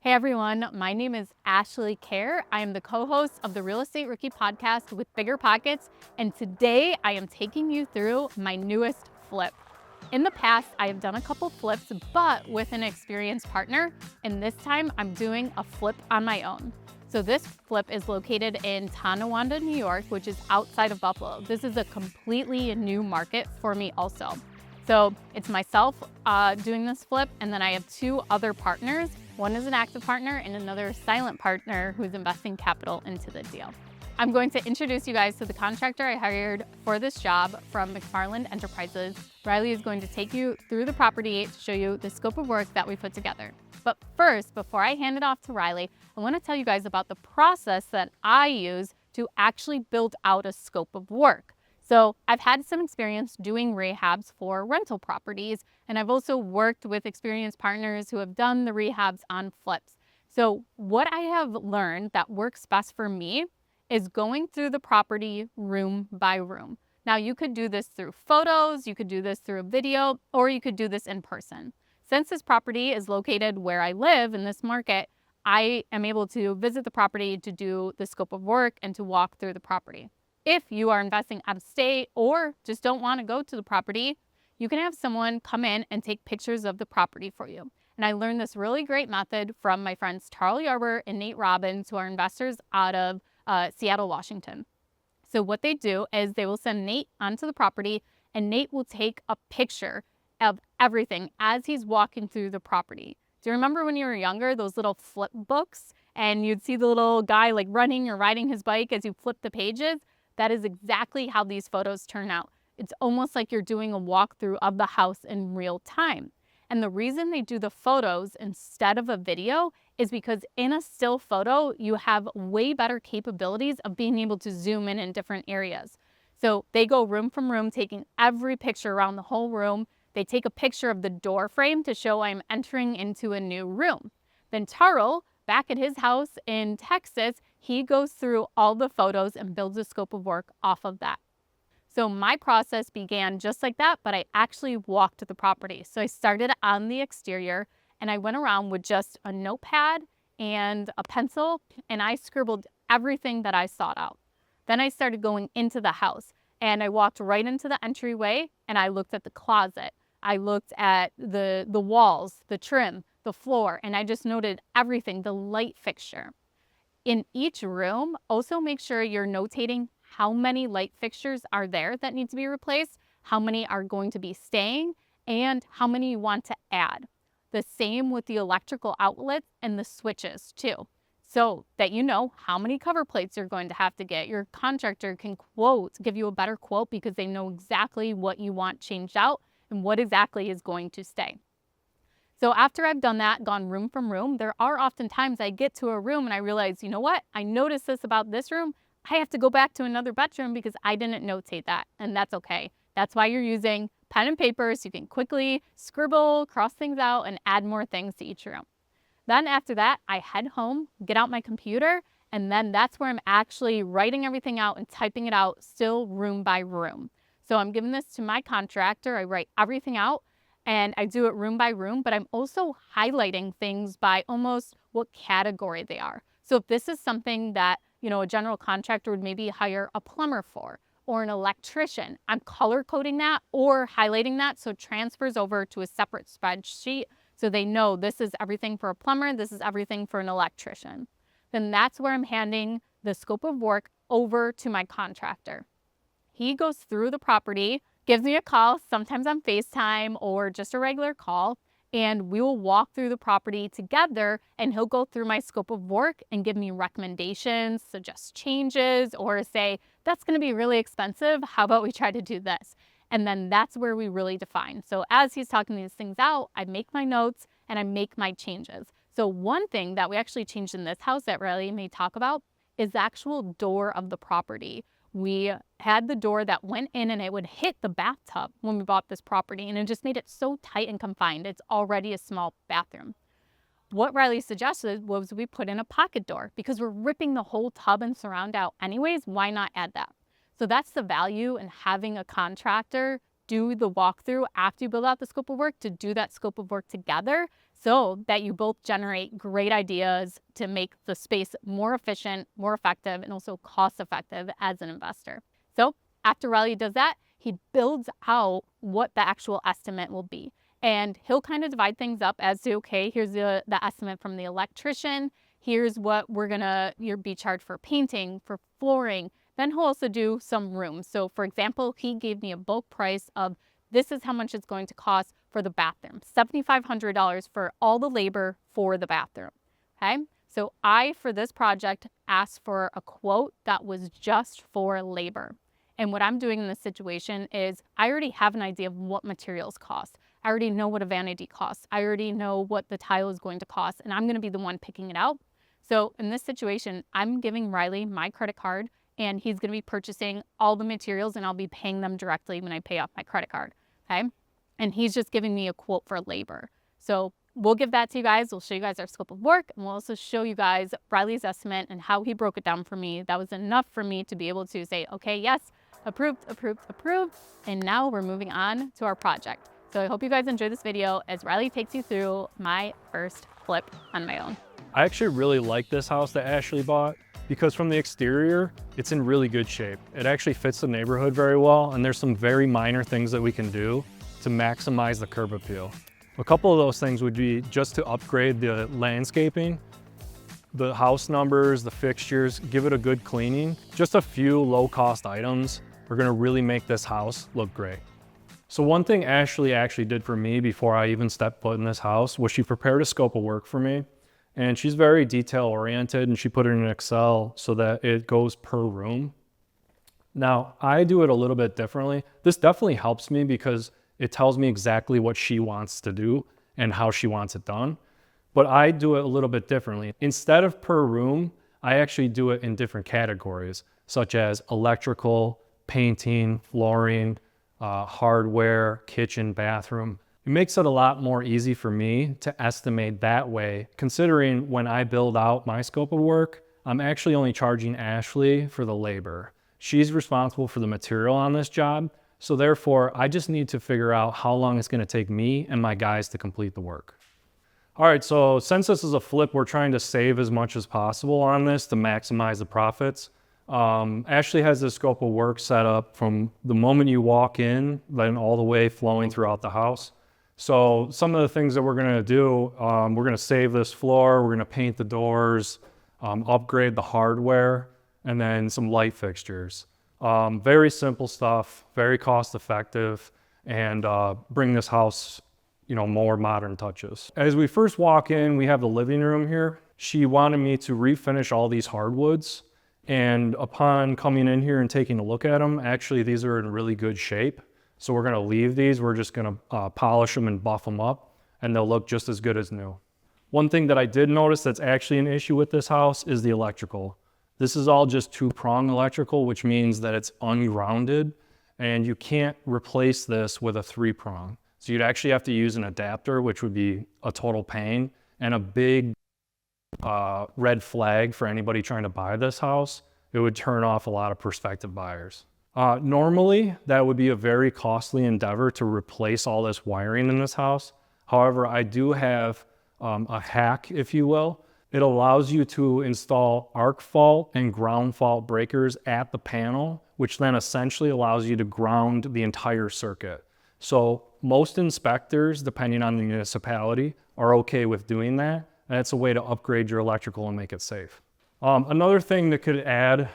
Hey everyone, my name is Ashley Kerr. I am the co-host of the Real Estate Rookie podcast with Bigger Pockets, and today I am taking you through my newest flip. In the past, I have done a couple flips, but with an experienced partner, and this time I'm doing a flip on my own. So this flip is located in Tonawanda, New York, which is outside of Buffalo. This is a completely new market for me also. So it's myself doing this flip, and then I have two other partners. One is an active partner and another silent partner who's investing capital into the deal. I'm going to introduce you guys to the contractor I hired for this job from McFarland Enterprises. Riley is going to take you through the property to show you the scope of work that we put together. But first, before I hand it off to Riley, I want to tell you guys about the process that I use to actually build out a scope of work. So I've had some experience doing rehabs for rental properties, and I've also worked with experienced partners who have done the rehabs on flips. So what I have learned that works best for me is going through the property room by room. Now you could do this through photos, you could do this through a video, or you could do this in person. Since this property is located where I live in this market, I am able to visit the property to do the scope of work and to walk through the property. If you are investing out of state or just don't want to go to the property, you can have someone come in and take pictures of the property for you. And I learned this really great method from my friends Charlie Arbor and Nate Robbins, who are investors out of Seattle, Washington. So what they do is they will send Nate onto the property, and Nate will take a picture of everything as he's walking through the property. Do you remember when you were younger, those little flip books, and you'd see the little guy like running or riding his bike as you flip the pages? That is exactly how these photos turn out. It's almost like you're doing a walkthrough of the house in real time. And the reason they do the photos instead of a video is because in a still photo, you have way better capabilities of being able to zoom in different areas. So they go room from room, taking every picture around the whole room. They take a picture of the door frame to show I'm entering into a new room. Then Taro, back at his house in Texas, he goes through all the photos and builds a scope of work off of that. So my process began just like that, but I actually walked the property. So I started on the exterior and I went around with just a notepad and a pencil, and I scribbled everything that I sought out. Then I started going into the house, and I walked right into the entryway and I looked at the closet. I looked at the walls, the trim, the floor, and I just noted everything, the light fixture. In each room, also make sure you're notating how many light fixtures are there that need to be replaced, how many are going to be staying, and how many you want to add. The same with the electrical outlets and the switches too, so that you know how many cover plates you're going to have to get. Your contractor can give you a better quote because they know exactly what you want changed out and what exactly is going to stay. So after I've done that, gone room from room, there are often times I get to a room and I realize, you know what? I noticed this about this room. I have to go back to another bedroom because I didn't notate that, and that's okay. That's why you're using pen and paper so you can quickly scribble, cross things out, and add more things to each room. Then after that, I head home, get out my computer, and then that's where I'm actually writing everything out and typing it out still room by room. So I'm giving this to my contractor. I write everything out. And I do it room by room, but I'm also highlighting things by almost what category they are. So if this is something that, a general contractor would maybe hire a plumber for or an electrician, I'm color coding that or highlighting that so it transfers over to a separate spreadsheet so they know this is everything for a plumber, this is everything for an electrician. Then that's where I'm handing the scope of work over to my contractor. He goes through the property, gives me a call, sometimes on FaceTime or just a regular call, and we will walk through the property together, and he'll go through my scope of work and give me recommendations, suggest changes, or say, that's going to be really expensive. How about we try to do this? And then that's where we really define. So as he's talking these things out, I make my notes and I make my changes. So one thing that we actually changed in this house that Riley may talk about is the actual door of the property. We had the door that went in and it would hit the bathtub when we bought this property, and it just made it so tight and confined. It's already a small bathroom. What Riley suggested was we put in a pocket door because we're ripping the whole tub and surround out anyways. Why not add that? So that's the value in having a contractor do the walkthrough after you build out the scope of work, to do that scope of work together, so that you both generate great ideas to make the space more efficient, more effective, and also cost effective as an investor. So after Riley does that, he builds out what the actual estimate will be. And he'll kind of divide things up as to, okay, here's the estimate from the electrician. Here's what you'll be charged for painting, for flooring. Then he'll also do some rooms. So for example, he gave me a bulk price of this is how much it's going to cost for the bathroom, $7,500 for all the labor for the bathroom, okay? So I, for this project, asked for a quote that was just for labor. And what I'm doing in this situation is I already have an idea of what materials cost. I already know what a vanity costs. I already know what the tile is going to cost, and I'm gonna be the one picking it out. So in this situation, I'm giving Riley my credit card, and he's gonna be purchasing all the materials, and I'll be paying them directly when I pay off my credit card, okay? And he's just giving me a quote for labor. So we'll give that to you guys. We'll show you guys our scope of work, and we'll also show you guys Riley's estimate and how he broke it down for me. That was enough for me to be able to say, okay, yes, approved, approved, approved. And now we're moving on to our project. So I hope you guys enjoy this video as Riley takes you through my first flip on my own. I actually really like this house that Ashley bought because from the exterior, it's in really good shape. It actually fits the neighborhood very well, and there's some very minor things that we can do to maximize the curb appeal. A couple of those things would be just to upgrade the landscaping, the house numbers, the fixtures, give it a good cleaning. Just a few low-cost items are gonna really make this house look great. So one thing Ashley actually did for me before I even stepped foot in this house was she prepared a scope of work for me. And she's very detail oriented, and she put it in Excel so that it goes per room. Now, I do it a little bit differently. This definitely helps me because it tells me exactly what she wants to do and how she wants it done. But I do it a little bit differently. Instead of per room, I actually do it in different categories, such as electrical, painting, flooring, hardware, kitchen, bathroom. It makes it a lot more easy for me to estimate that way, considering when I build out my scope of work, I'm actually only charging Ashley for the labor. She's responsible for the material on this job, so therefore I just need to figure out how long it's gonna take me and my guys to complete the work. All right, so since this is a flip, we're trying to save as much as possible on this to maximize the profits. Ashley has this scope of work set up from the moment you walk in, then all the way flowing throughout the house. So some of the things that we're gonna do, we're gonna save this floor, we're gonna paint the doors, upgrade the hardware, and then some light fixtures. Very simple stuff, very cost effective, and bring this house, more modern touches. As we first walk in, we have the living room here. She wanted me to refinish all these hardwoods. And upon coming in here and taking a look at them, actually these are in really good shape. So we're gonna leave these, we're just gonna polish them and buff them up, and they'll look just as good as new. One thing that I did notice that's actually an issue with this house is the electrical. This is all just two-prong electrical, which means that it's ungrounded, and you can't replace this with a three-prong. So you'd actually have to use an adapter, which would be a total pain, and a big red flag for anybody trying to buy this house. It would turn off a lot of prospective buyers. Normally, that would be a very costly endeavor to replace all this wiring in this house. However, I do have a hack, if you will. It allows you to install arc fault and ground fault breakers at the panel, which then essentially allows you to ground the entire circuit. So most inspectors, depending on the municipality, are okay with doing that. That's a way to upgrade your electrical and make it safe. Another thing that could add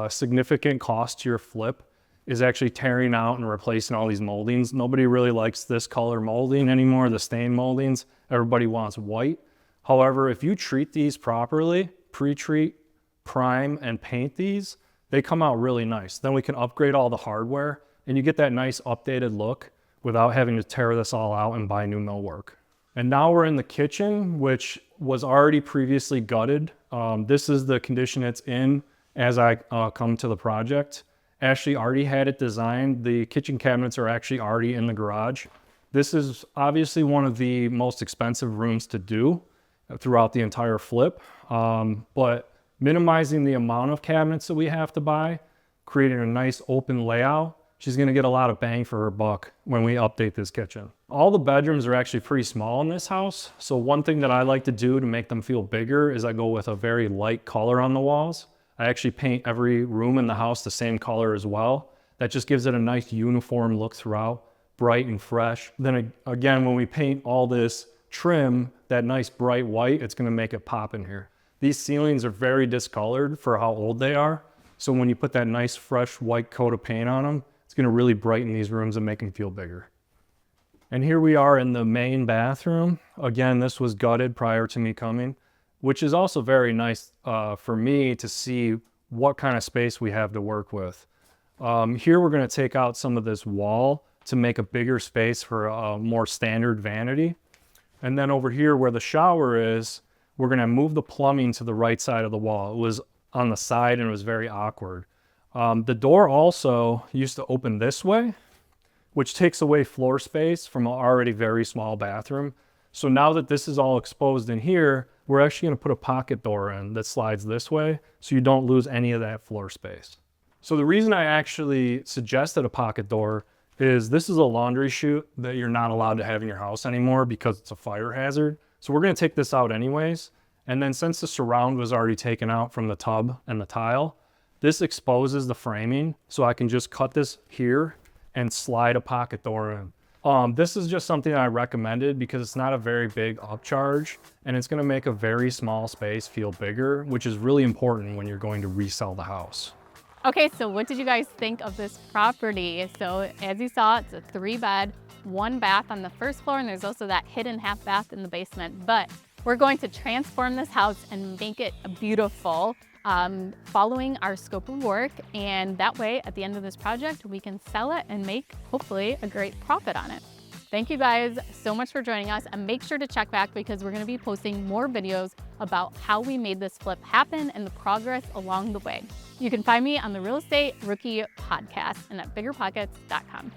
significant cost to your flip is actually tearing out and replacing all these moldings. Nobody really likes this color molding anymore, the stain moldings. Everybody wants white. However, if you treat these properly, pre-treat, prime, and paint these, they come out really nice. Then we can upgrade all the hardware, and you get that nice updated look without having to tear this all out and buy new millwork. And now we're in the kitchen, which was already previously gutted. This is the condition it's in as I come to the project. Ashley already had it designed. The kitchen cabinets are actually already in the garage. This is obviously one of the most expensive rooms to do throughout the entire flip, but minimizing the amount of cabinets that we have to buy, creating a nice open layout, she's gonna get a lot of bang for her buck when we update this kitchen. All the bedrooms are actually pretty small in this house. So one thing that I like to do to make them feel bigger is I go with a very light color on the walls. I actually paint every room in the house the same color as well. That just gives it a nice uniform look throughout, bright and fresh. Then again, when we paint all this trim, that nice bright white, it's gonna make it pop in here. These ceilings are very discolored for how old they are. So when you put that nice fresh white coat of paint on them, it's gonna really brighten these rooms and make them feel bigger. And here we are in the main bathroom. Again, this was gutted prior to me coming, which is also very nice for me to see what kind of space we have to work with. Here we're gonna take out some of this wall to make a bigger space for a more standard vanity. And then over here where the shower is, we're gonna move the plumbing to the right side of the wall. It was on the side and it was very awkward. The door also used to open this way, which takes away floor space from an already very small bathroom. So now that this is all exposed in here, we're actually gonna put a pocket door in that slides this way so you don't lose any of that floor space. So the reason I actually suggested a pocket door is this is a laundry chute that you're not allowed to have in your house anymore because it's a fire hazard. So we're gonna take this out anyways. And then since the surround was already taken out from the tub and the tile, this exposes the framing. So I can just cut this here and slide a pocket door in. This is just something I recommended because it's not a very big upcharge and it's gonna make a very small space feel bigger, which is really important when you're going to resell the house. Okay, so what did you guys think of this property? So as you saw, it's a 3-bed, 1-bath on the first floor, and there's also that hidden half bath in the basement. But we're going to transform this house and make it beautiful, following our scope of work. And that way, at the end of this project, we can sell it and make, hopefully, a great profit on it. Thank you guys so much for joining us, and make sure to check back because we're gonna be posting more videos about how we made this flip happen and the progress along the way. You can find me on the Real Estate Rookie Podcast and at biggerpockets.com.